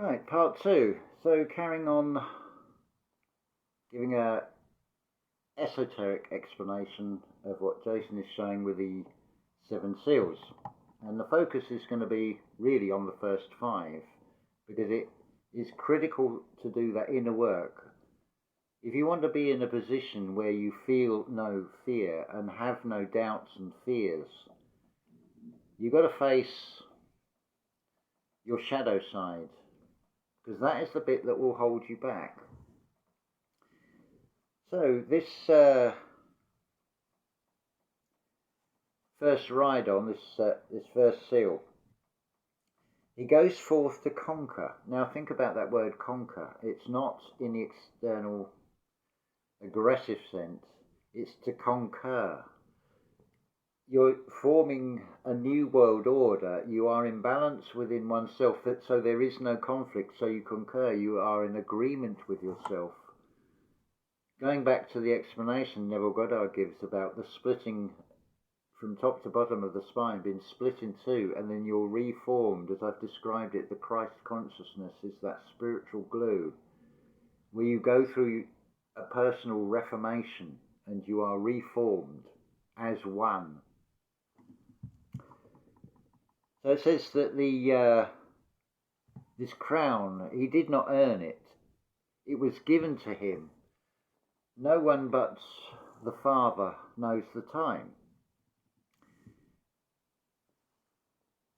Right, part two. So carrying on, giving a esoteric explanation of what Jason is showing with the 7 seals. And the focus is going to be really on the first 5, because it is critical to do that inner work. If you want to be in a position where you feel no fear and have no doubts and fears, you've got to face your shadow side, because that is the bit that will hold you back. So this first ride on, this first seal, he goes forth to conquer. Now think about that word conquer. It's not in the external aggressive sense, it's to conquer. You're forming a new world order. You are in balance within oneself, so there is no conflict, so you concur. You are in agreement with yourself. Going back to the explanation Neville Goddard gives about the splitting from top to bottom of the spine, being split in two, and then you're reformed, as I've described it. The Christ consciousness is that spiritual glue, where you go through a personal reformation and you are reformed as one. So it says that this crown, he did not earn it. It was given to him. No one but the Father knows the time.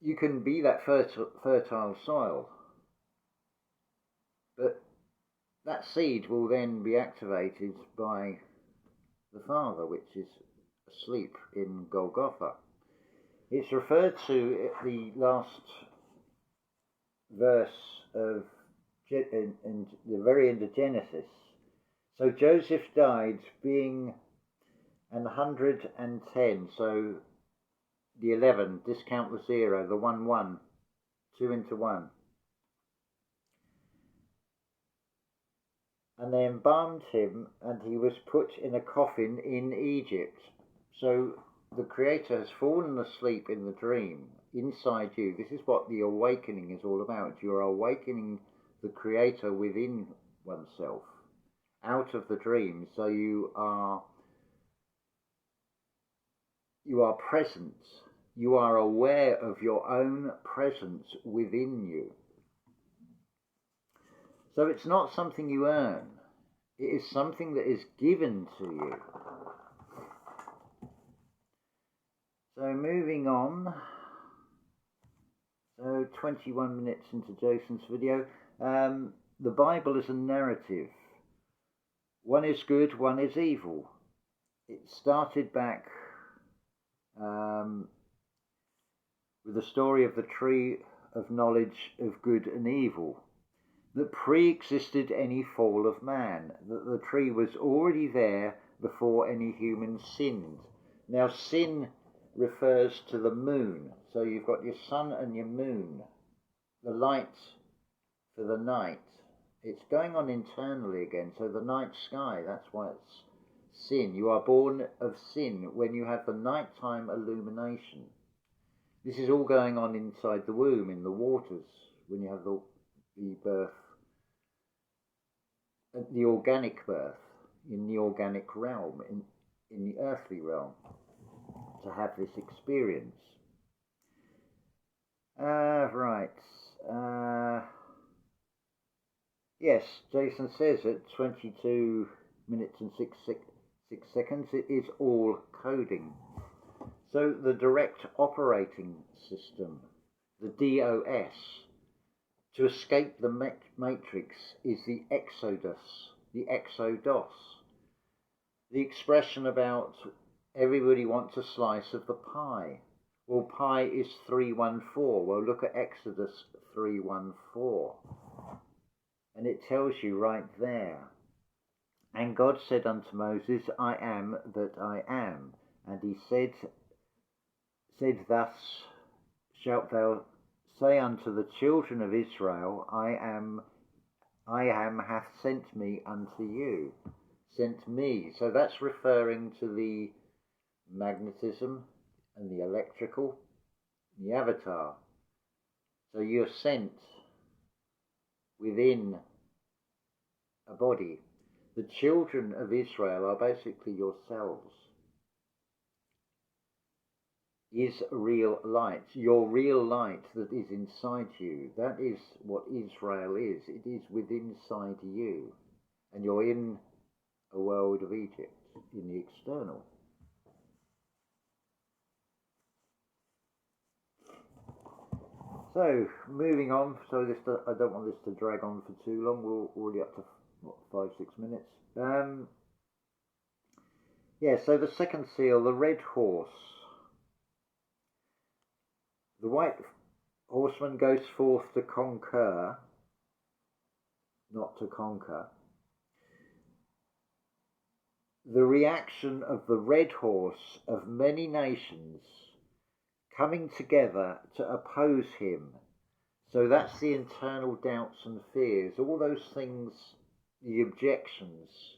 You can be that fertile soil, but that seed will then be activated by the Father, which is asleep in Golgotha. It's referred to at the last verse of in the very end of Genesis. So Joseph died being 110, so the 11, discount the 0, the 1, 2 into 1. And they embalmed him, and he was put in a coffin in Egypt. So the Creator has fallen asleep in the dream inside you. This is what the awakening is all about. You are awakening the Creator within oneself out of the dream. So you are present. You are aware of your own presence within you. So it's not something you earn. It is something that is given to you. So moving on. So 21 minutes into Jason's video. The Bible is a narrative. One is good, one is evil. It started back with the story of the tree of knowledge of good and evil, that pre-existed any fall of man, that the tree was already there before any human sinned. Now sin refers to the moon, so you've got your sun and your moon, the light for the night. It's going on internally again, so the night sky, that's why it's sin. You are born of sin when you have the nighttime illumination. This is all going on inside the womb, in the waters, when you have the birth, the organic birth, in the organic realm, in the earthly realm, to have this experience. Right. Yes, Jason says at 22 minutes and 6 seconds, it is all coding. So the direct operating system, the DOS, to escape the matrix is the exodus, the exodos. The expression about everybody wants a slice of the pie. Well, pi is 314. Well, look at Exodus 3:14. And it tells you right there. And God said unto Moses, I am that I am. And he said, thus shalt thou say unto the children of Israel, I am hath sent me unto you. Sent me. So that's referring to the magnetism and the electrical, the avatar. So you're sent. within a body. The children of Israel are basically yourselves. Is real light, your real light that is inside you. That is what Israel is. It is within inside you. And you're in a world of Egypt, in the external. So, moving on, so I don't want this to drag on for too long. We're already up to, what, 5-6 minutes. Yeah, so the second seal, the red horse. The white horseman goes forth to conquer, not to conquer. The reaction of the red horse of many nations coming together to oppose him. So that's the internal doubts and fears, all those things, the objections,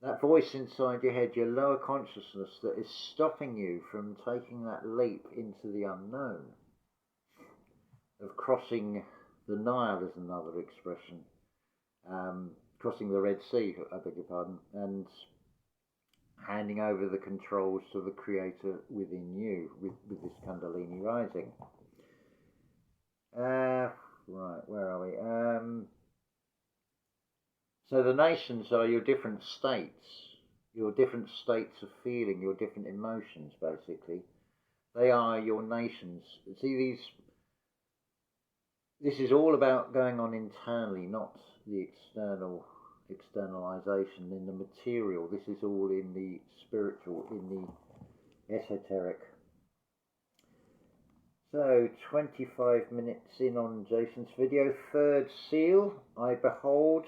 that voice inside your head, your lower consciousness that is stopping you from taking that leap into the unknown, of crossing the Nile is another expression, crossing the Red Sea, I beg your pardon, and handing over the controls to the Creator within you with this Kundalini rising. Right, where are we? So the nations are your different states of feeling, your different emotions, basically. They are your nations. See, this is all about going on internally, not the externalization in the material. This is all in the spiritual, in the esoteric. So, 25 minutes in on Jason's video. Third seal, I behold,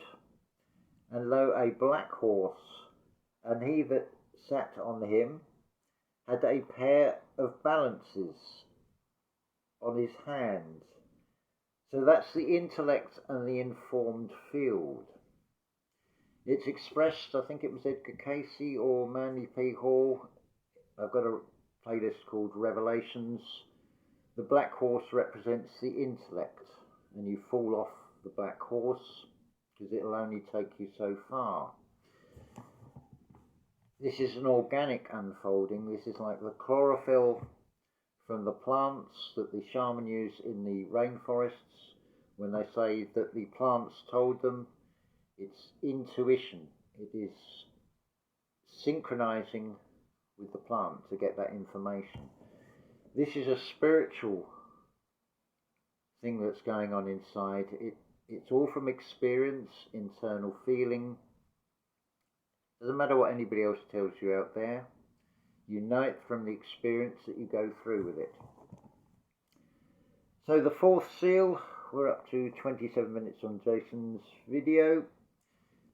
and lo, a black horse, and he that sat on him had a pair of balances on his hand. So that's the intellect and the informed field. It's expressed, I think it was Edgar Casey or Manly P. Hall. I've got a playlist called Revelations. The black horse represents the intellect, and you fall off the black horse because it'll only take you so far. This is an organic unfolding. This is like the chlorophyll from the plants that the shaman use in the rainforests when they say that the plants told them. It's intuition. It is synchronizing with the plant to get that information. This is a spiritual thing that's going on inside. It's all from experience, internal feeling. Doesn't matter what anybody else tells you out there. You know it from the experience that you go through with it. So the fourth seal, we're up to 27 minutes on Jason's video.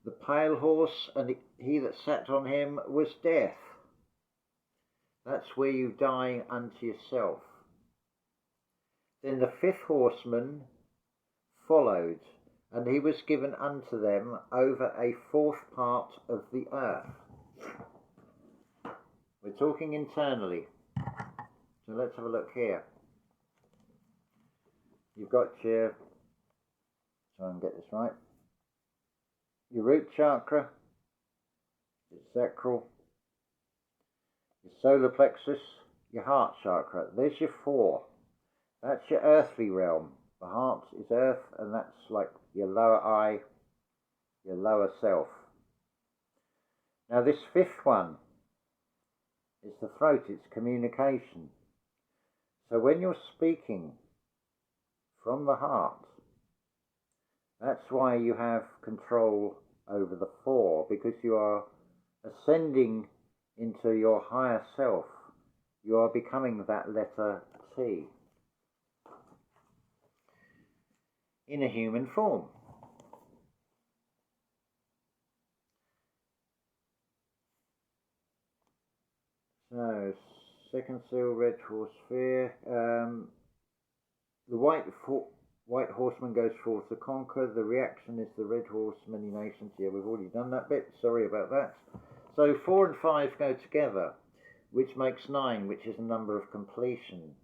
The pale horse, and he that sat on him was death. That's where you die unto yourself. Then the fifth horseman followed, and he was given unto them over a fourth part of the earth. We're talking internally. So let's have a look here. You've got your, try and get this right, your root chakra, your sacral, your solar plexus, your heart chakra. There's your four. That's your earthly realm. The heart is earth, and that's like your lower eye, your lower self. Now this fifth one is the throat, it's communication. So when you're speaking from the heart, that's why you have control over the four, because you are ascending into your higher self. You are becoming that letter T in a human form. So, second seal, red horse fear. The white horseman goes forth to conquer. The reaction is the red horse, many nations. Yeah, we've already done that bit. Sorry about that. So 4 and 5 go together, which makes 9, which is a number of completion.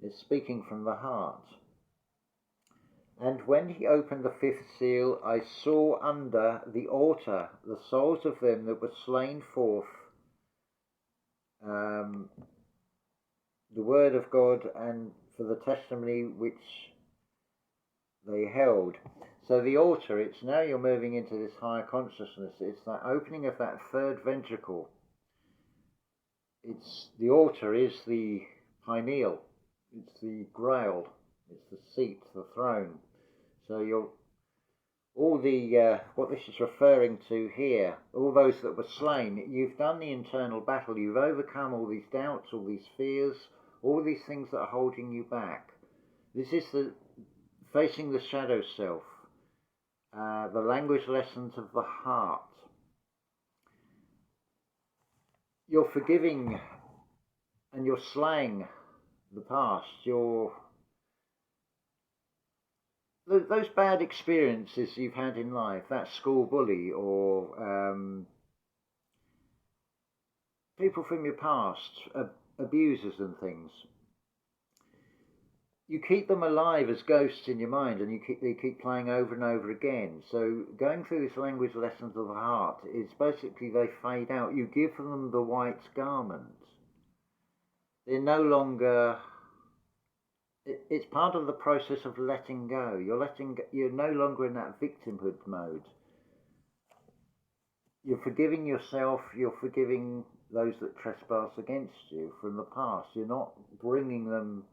It's speaking from the heart. And when he opened the fifth seal, I saw under the altar the souls of them that were slain forth the word of God and for the testimony which they held. So the altar, it's now you're moving into this higher consciousness. It's that opening of that third ventricle. It's the altar is the pineal. It's the grail. It's the seat, the throne. So you're all the what this is referring to here, all those that were slain. You've done the internal battle. You've overcome all these doubts, all these fears, all these things that are holding you back. This is the facing the shadow self, the language lessons of the heart. You're forgiving and you're slaying the past. Those bad experiences you've had in life, that school bully or people from your past, abusers and things. You keep them alive as ghosts in your mind, and they keep playing over and over again. So going through this language lessons of the heart is basically they fade out. You give them the white garment. They're no longer. It's part of the process of letting go. You're no longer in that victimhood mode. You're forgiving yourself. You're forgiving those that trespass against you from the past. You're not bringing them.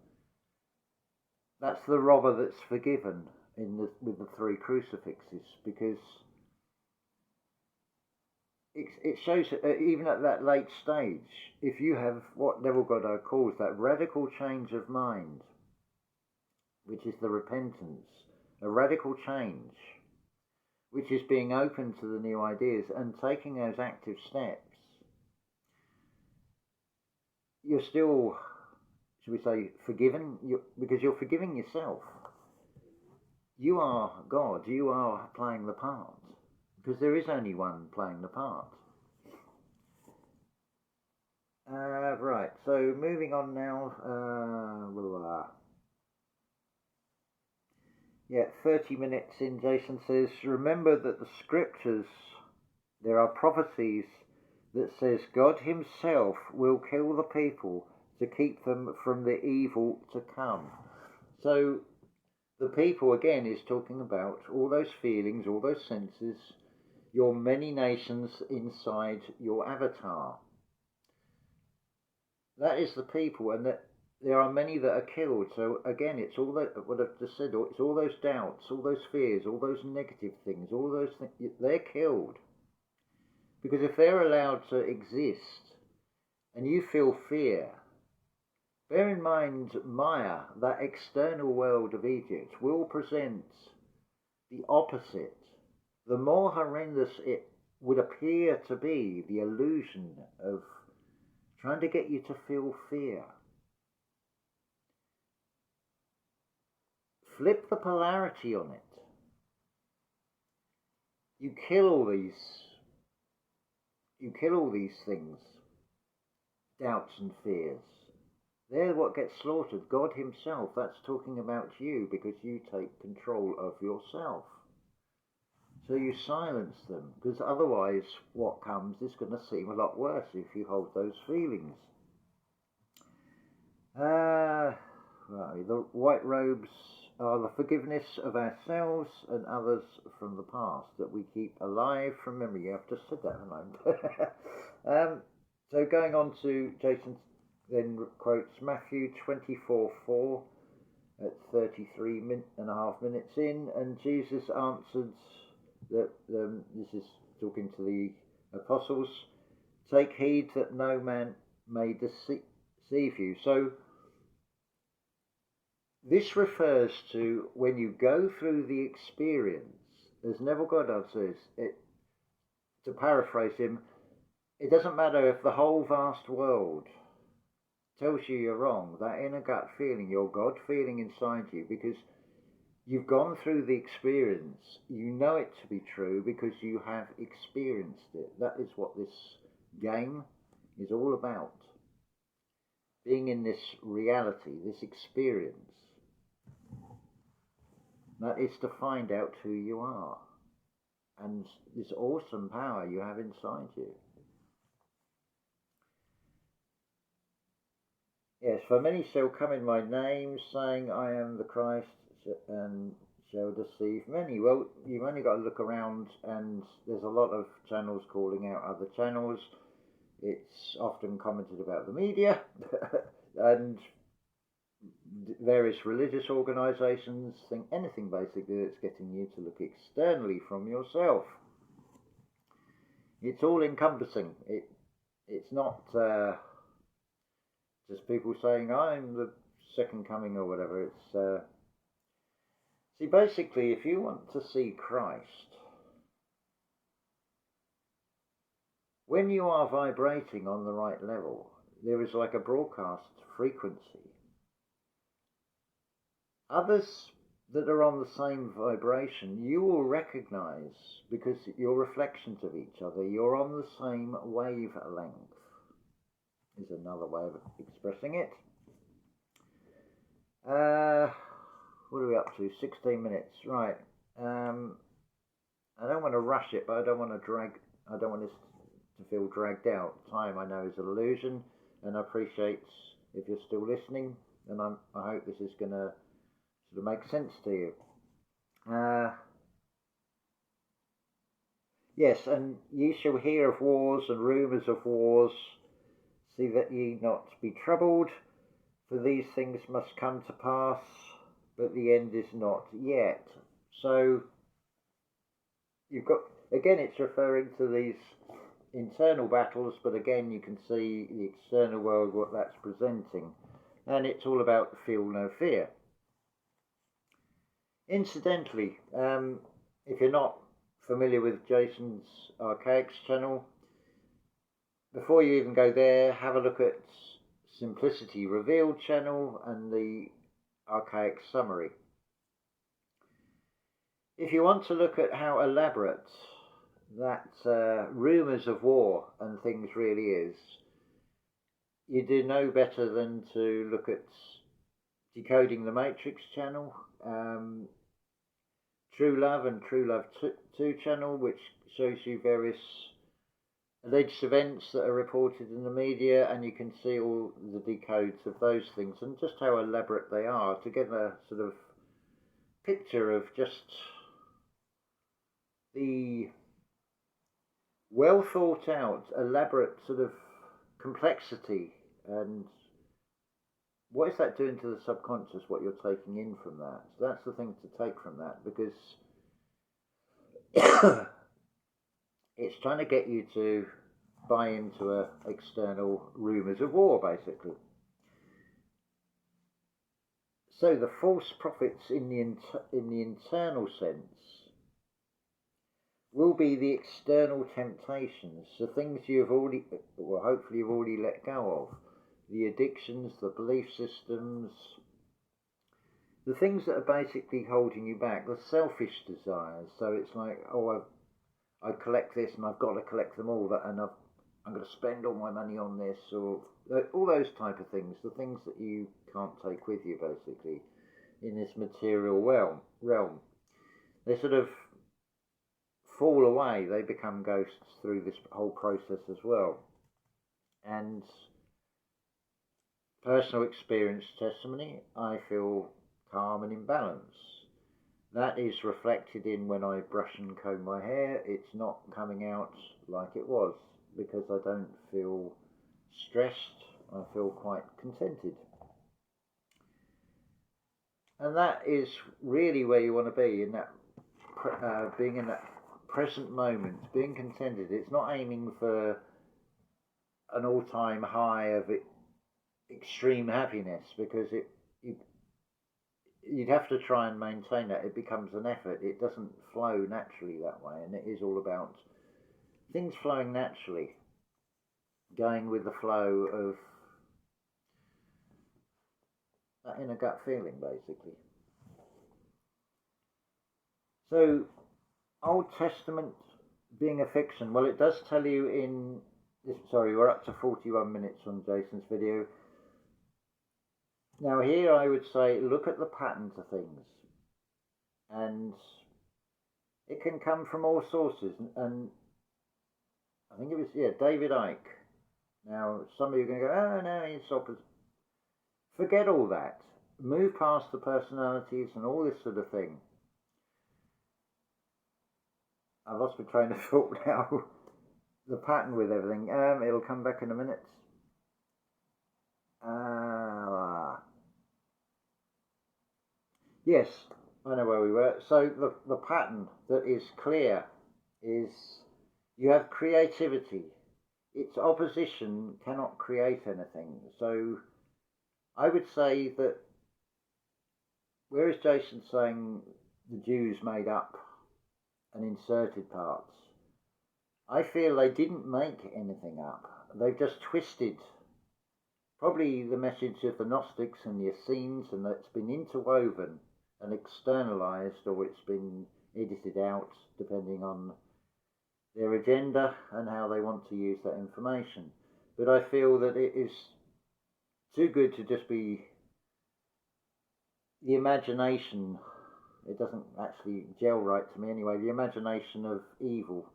That's the robber that's forgiven with the three crucifixes, because it shows even at that late stage, if you have what Neville Goddard calls that radical change of mind, which is the repentance, a radical change, which is being open to the new ideas and taking those active steps, you're still, should we say, forgiven, because you're forgiving yourself. You are God, you are playing the part, because there is only one playing the part. Right, so moving on now, 30 minutes in, Jason says, remember that the scriptures, there are prophecies that says God himself will kill the people to keep them from the evil to come. So the people, again, is talking about all those feelings, all those senses, your many nations inside your avatar. That is the people, and that there are many that are killed. So again, it's all that, what I've just said, it's all those doubts, all those fears, all those negative things, all those things, they're killed. Because if they're allowed to exist and you feel fear, bear in mind Maya, that external world of Egypt, will present the opposite. The more horrendous it would appear to be, the illusion of trying to get you to feel fear. Flip the polarity on it. You kill all these things, doubts and fears. They're what gets slaughtered. God himself, that's talking about you, because you take control of yourself. So you silence them, because otherwise what comes is going to seem a lot worse if you hold those feelings. Right, the white robes are the forgiveness of ourselves and others from the past that we keep alive from memory. I've just said that, haven't I? So going on to Jason then quotes Matthew 24:4 at 33.5 minutes in, and Jesus answered that this is talking to the apostles, take heed that no man may deceive you. So this refers to when you go through the experience, as Neville Goddard says, to paraphrase him, it doesn't matter if the whole vast world tells you you're wrong, that inner gut feeling, your God feeling inside you, because you've gone through the experience, you know it to be true because you have experienced it. That is what this game is all about. Being in this reality, this experience. That is to find out who you are and this awesome power you have inside you. Yes, for many shall come in my name, saying, I am the Christ, and shall deceive many. Well, you've only got to look around, and there's a lot of channels calling out other channels. It's often commented about the media and various religious organisations think anything basically that's getting you to look externally from yourself. It's all encompassing. It's not just people saying I'm the second coming or whatever. It's see, basically, if you want to see Christ, when you are vibrating on the right level, there is like a broadcast frequency. Others that are on the same vibration, you will recognize, because you're reflections of each other, you're on the same wavelength, is another way of expressing it. What are we up to? 16 minutes, right. I don't want to rush it, but I don't want this to feel dragged out. Time, I know, is an illusion, and I appreciate if you're still listening, and I hope this is going to sort of make sense to you. Yes, and ye shall hear of wars and rumours of wars. See that ye not be troubled, for these things must come to pass, but the end is not yet. So you've got, again, it's referring to these internal battles, but again you can see the external world, what that's presenting, and it's all about feel no fear. Incidentally, if you're not familiar with Jason's Archaix channel, before you even go there, have a look at Simplicity Revealed channel and the Archaix summary. If you want to look at how elaborate that rumours of war and things really is, you do no better than to look at Decoding the Matrix channel, True Love and True Love 2 channel, which shows you various alleged events that are reported in the media, and you can see all the decodes of those things and just how elaborate they are, to get a sort of picture of just the well thought out, elaborate sort of complexity, and what is that doing to the subconscious, what you're taking in from that. So that's the thing to take from that, because it's trying to get you to buy into external rumours of war, basically. So the false prophets in the internal sense will be the external temptations, the things you've already, well, hopefully you've already let go of, the addictions, the belief systems, the things that are basically holding you back, the selfish desires. So it's like, oh, I collect this and I've got to collect them all, and I'm going to spend all my money on this, or all those type of things, the things that you can't take with you, basically, in this material realm. They sort of fall away, they become ghosts through this whole process as well. And personal experience testimony, I feel calm and in balance. That is reflected in when I brush and comb my hair. It's not coming out like it was, because I don't feel stressed, I feel quite contented. And that is really where you want to be, in that being in that present moment, being contented. It's not aiming for an all-time high of extreme happiness, because you'd have to try and maintain that. It becomes an effort. It doesn't flow naturally that way, and it is all about things flowing naturally, going with the flow of that inner gut feeling, basically. So, Old Testament being a fiction, well, it does tell you in this, sorry, we're up to 41 minutes on Jason's video. Now here I would say, look at the patterns of things. and it can come from all sources. And I think it was, yeah, David Icke. Now, some of you are going to go, oh no, it's opposite. Forget all that. Move past the personalities and all this sort of thing. I've lost my train of thought now. The pattern with everything. It'll come back in a minute. Yes, I know where we were. So the pattern that is clear is you have creativity. Its opposition cannot create anything. So I would say that whereas Jason's saying the Jews made up and inserted parts, I feel they didn't make anything up. They've just twisted probably the message of the Gnostics and the Essenes, and that's been interwoven and externalized, or it's been edited out depending on their agenda and how they want to use that information. But I feel that it is too good to just be the imagination. It doesn't actually gel right to me anyway. The imagination of evil.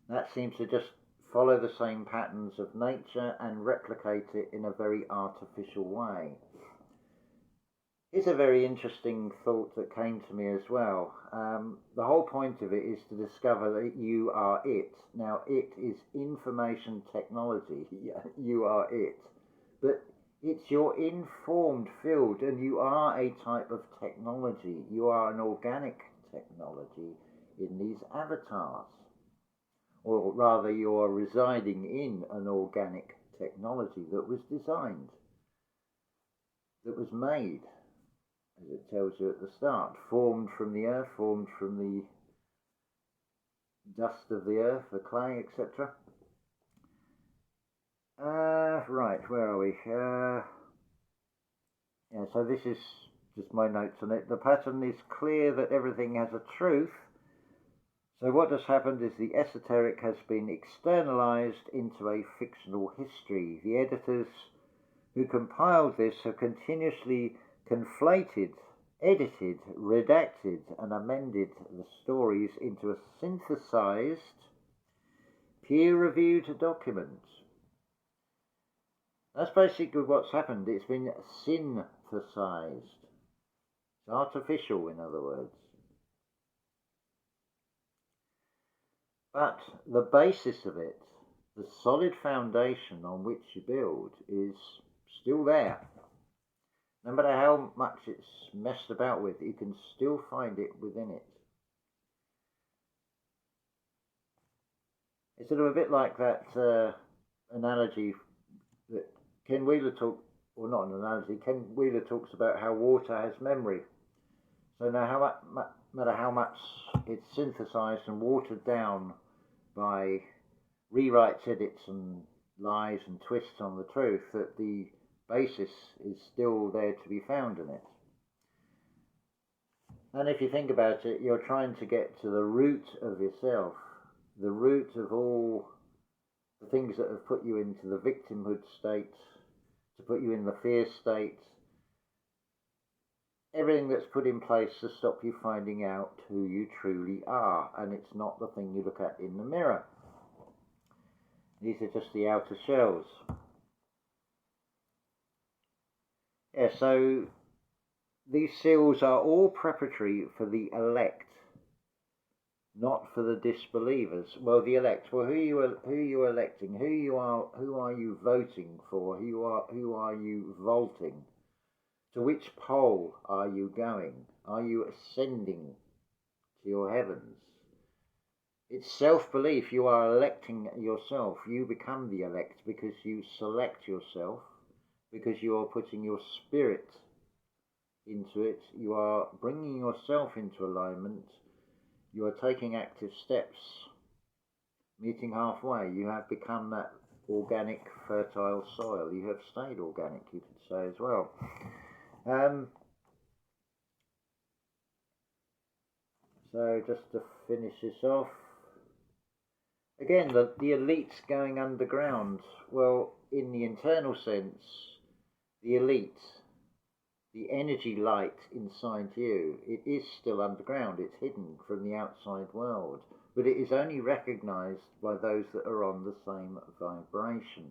That seems to just follow the same patterns of nature and replicate it in a very artificial way. It's a very interesting thought that came to me as well. The whole point of it is to discover that you are it. Now, it is information technology. You are it. But it's your informed field, and you are a type of technology. You are an organic technology in these avatars. Or rather, you are residing in an organic technology that was designed, that was made, as it tells you at the start, formed from the earth, formed from the dust of the earth, the clay, etc. Right, where are we? Yeah, so this is just my notes on it. The pattern is clear that everything has a truth. So what has happened is the esoteric has been externalized into a fictional history. The editors who compiled this have continuously conflated, edited, redacted, and amended the stories into a synthesized, peer-reviewed document. That's basically what's happened. It's been synthesized. It's artificial, in other words. But the basis of it, the solid foundation on which you build, is still there. No matter how much it's messed about with, you can still find it within it. It's sort of a bit like that analogy that Ken Wheeler talks, or not an analogy, Ken Wheeler talks about how water has memory. So now no matter how much it's synthesized and watered down by rewrites, edits and lies and twists on the truth, that the basis is still there to be found in it. And if you think about it, you're trying to get to the root of yourself, the root of all the things that have put you into the victimhood state, to put you in the fear state, everything that's put in place to stop you finding out who you truly are. And it's not the thing you look at in the mirror. These are just the outer shells. Yeah, so these seals are all preparatory for the elect, not for the disbelievers. Well, the elect. Well, who are you electing? Who are you voting for? Who are you vaulting? To which pole are you going? Are you ascending to your heavens? It's self-belief. You are electing yourself. You become the elect because you select yourself, because you are putting your spirit into it. You are bringing yourself into alignment. You are taking active steps, meeting halfway. You have become that organic, fertile soil. You have stayed organic, you could say as well. So just to finish this off, again, the elites going underground. Well, in the internal sense, the elite the energy light inside you, it is still underground. It's hidden from the outside world, but it is only recognized by those that are on the same vibration.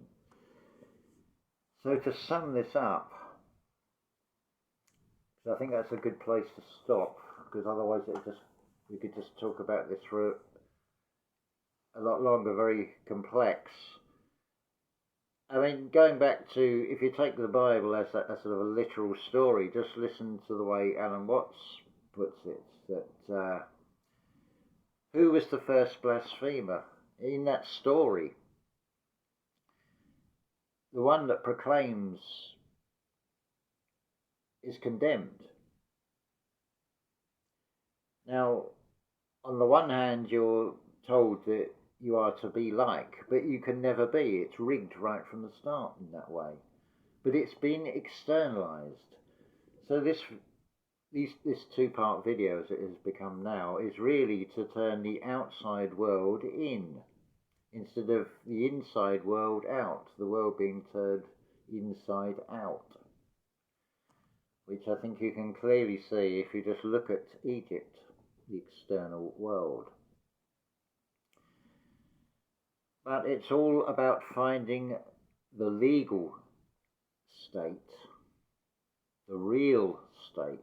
So to sum this up, so I think that's a good place to stop, because otherwise we could just talk about this for a lot longer, very complex. I mean, going back to, if you take the Bible as a sort of a literal story, just listen to the way Alan Watts puts it, that who was the first blasphemer? In that story, the one that proclaims is condemned. Now, on the one hand, you're told that you are to be like, but you can never be. It's rigged right from the start in that way. But it's been externalized. So this two-part video, as it has become now, is really to turn the outside world in, instead of the inside world out, the world being turned inside out, which I think you can clearly see if you just look at Egypt, the external world. But it's all about finding the legal state, the real state,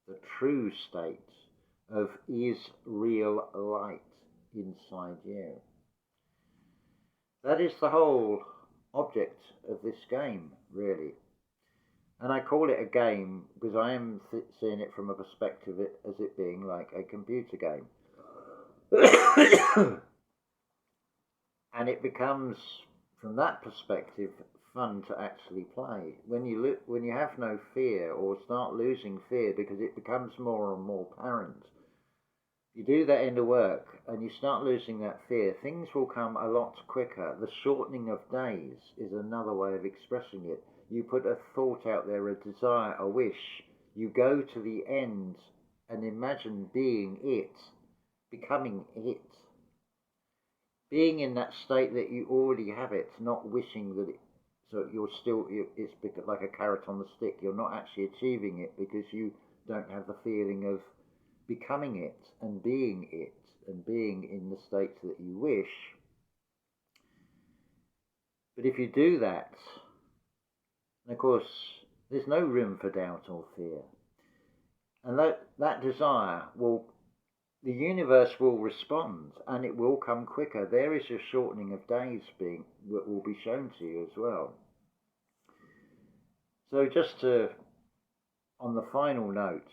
the true state of is real light inside you. That is the whole object of this game, really. And I call it a game because I am seeing it from a perspective as it being like a computer game. And it becomes, from that perspective, fun to actually play. When you have no fear, or start losing fear because it becomes more and more apparent, you do that in the work and you start losing that fear, things will come a lot quicker. The shortening of days is another way of expressing it. You put a thought out there, a desire, a wish, you go to the end and imagine being it, becoming it. Being in that state that you already have it, not wishing that it, so it's like a carrot on the stick. You're not actually achieving it because you don't have the feeling of becoming it and being in the state that you wish. But if you do that, and of course, there's no room for doubt or fear. And that desire the universe will respond, and it will come quicker. There is a shortening of days that will be shown to you as well. So just on the final note,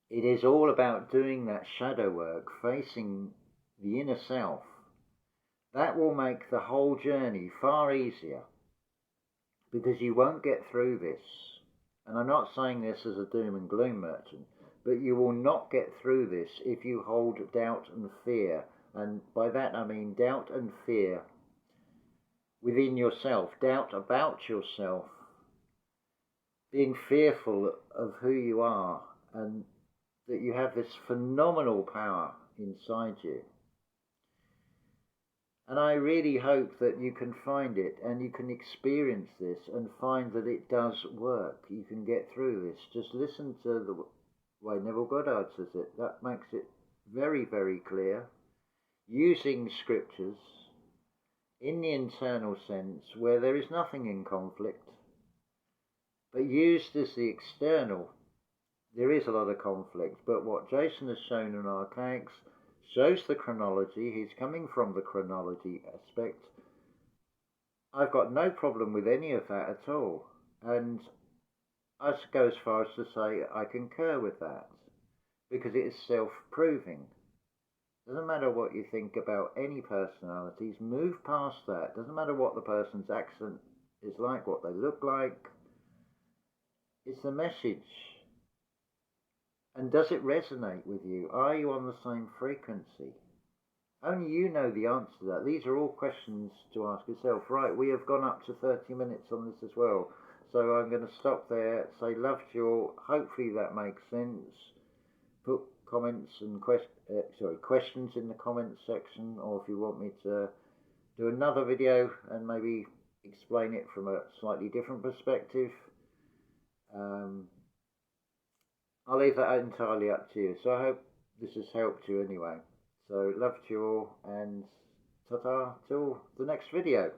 it is all about doing that shadow work, facing the inner self. That will make the whole journey far easier, because you won't get through this. And I'm not saying this as a doom and gloom merchant, but you will not get through this if you hold doubt and fear. And by that I mean doubt and fear within yourself, doubt about yourself, being fearful of who you are and that you have this phenomenal power inside you. And I really hope that you can find it and you can experience this and find that it does work. You can get through this. Just listen to the way Neville Goddard says it. That makes it very, very clear. Using scriptures in the internal sense where there is nothing in conflict, but used as the external, there is a lot of conflict. But what Jason has shown in Archaix shows the chronology. He's coming from the chronology aspect. I've got no problem with any of that at all. And I go as far as to say I concur with that, because it is self-proving. Doesn't matter what you think about any personalities, move past that. Doesn't matter what the person's accent is like, what they look like. It's the message. And does it resonate with you? Are you on the same frequency? Only you know the answer to that. These are all questions to ask yourself. Right, we have gone up to 30 minutes on this as well. So I'm going to stop there, say love to you all. Hopefully that makes sense. Put comments and questions in the comments section, or if you want me to do another video and maybe explain it from a slightly different perspective, I'll leave that entirely up to you. So I hope this has helped you anyway. So love to you all, and ta-ta till the next video.